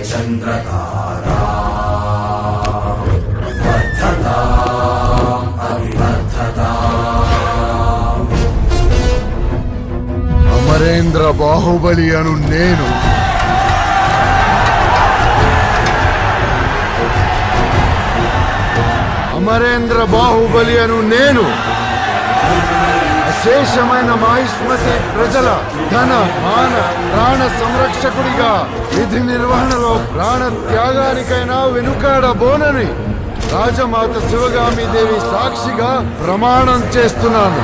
చంద్రతారా వర్ధతా అభివర్ధతా. అమరేంద్ర బాహుబలి అను నేను అమరేంద్ర బాహుబలి అను నేను అశేషమైన మహిష్మతి ప్రజల ధన మాన ప్రాణ సంరక్షకుడిగా విధి నిర్వహణలో ప్రాణ త్యాగానికైనా వెనుకాడబోనని రాజమాత శివగామి దేవి సాక్షిగా ప్రమాణం చేస్తున్నాను.